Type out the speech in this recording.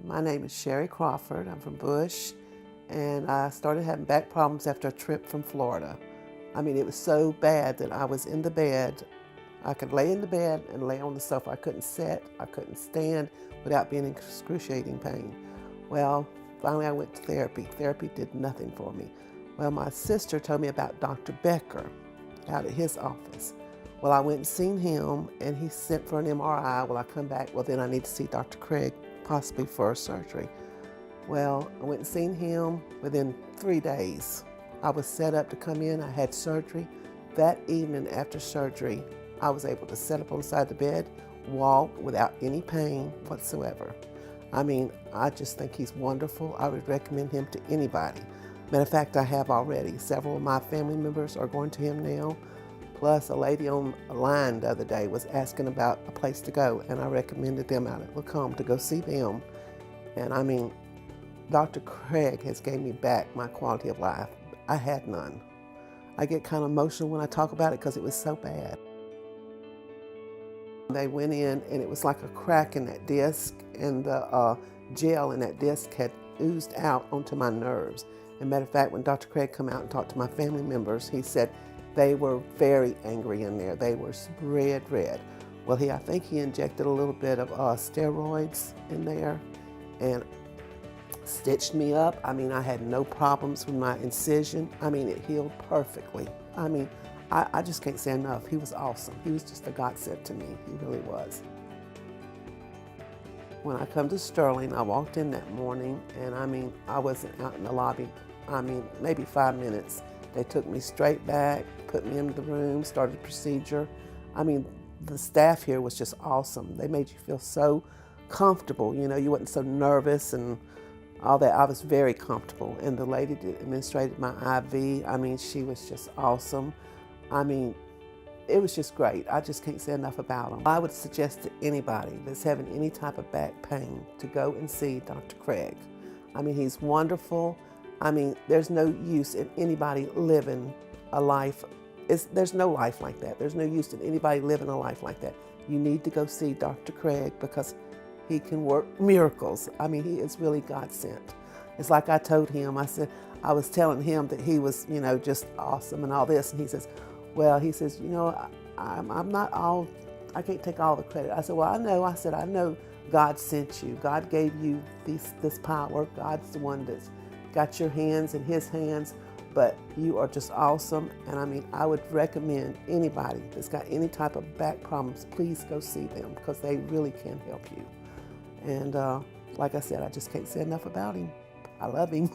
My name is Sherri Crawford. I'm from Bush, and I started having back problems after a trip from Florida. I mean, it was so bad that I was in the bed. I could lay in the bed and lay on the sofa. I couldn't sit, I couldn't stand without being in excruciating pain. Well, finally I went to therapy. Therapy did nothing for me. Well, my sister told me about Dr. Becker out at his office. Well, I went and seen him, and he sent for an MRI. Well, I come back, well, then I need to see Dr. Craig, possibly for a surgery. Well, I went and seen him. Within 3 days, I was set up to come in. I had surgery. That evening after surgery, I was able to sit up on the side of the bed, walk without any pain whatsoever. I mean, I just think he's wonderful. I would recommend him to anybody. Matter of fact, I have already. Several of my family members are going to him now. Plus, a lady on a line the other day was asking about a place to go, and I recommended them out at Lacombe to go see them. And I mean, Dr. Craig has gave me back my quality of life. I had none. I get kind of emotional when I talk about it because it was so bad. They went in, and it was like a crack in that disc, and the gel in that disc had oozed out onto my nerves. And matter of fact, when Dr. Craig come out and talked to my family members, he said they were very angry in there. They were red. Well, I think he injected a little bit of steroids in there and stitched me up. I mean, I had no problems with my incision. I mean, it healed perfectly. I mean, I just can't say enough. He was awesome. He was just a godsend to me. He really was. When I come to Sterling, I walked in that morning, and I mean, I wasn't out in the lobby, I mean, maybe 5 minutes. They took me straight back, put me into the room, started the procedure. I mean, the staff here was just awesome. They made you feel so comfortable. You know, you wasn't so nervous and all that. I was very comfortable. And the lady that administrated my IV, I mean, she was just awesome. I mean, it was just great. I just can't say enough about them. I would suggest to anybody that's having any type of back pain to go and see Dr. Craig. I mean, he's wonderful. I mean, there's no use in anybody living a life. There's no life like that. There's no use in anybody living a life like that. You need to go see Dr. Craig because he can work miracles. I mean, he is really God sent. It's like I told him, I was telling him that he was, you know, just awesome and all this. And he says, well, he says, you know, I'm not all, I can't take all the credit. I said, well, I know. I said, I know God sent you. God gave you this power. God's the one that's got your hands in his hands, but you are just awesome. And I mean, I would recommend anybody that's got any type of back problems, please go see them because they really can help you. And like I said, I just can't say enough about him. I love him.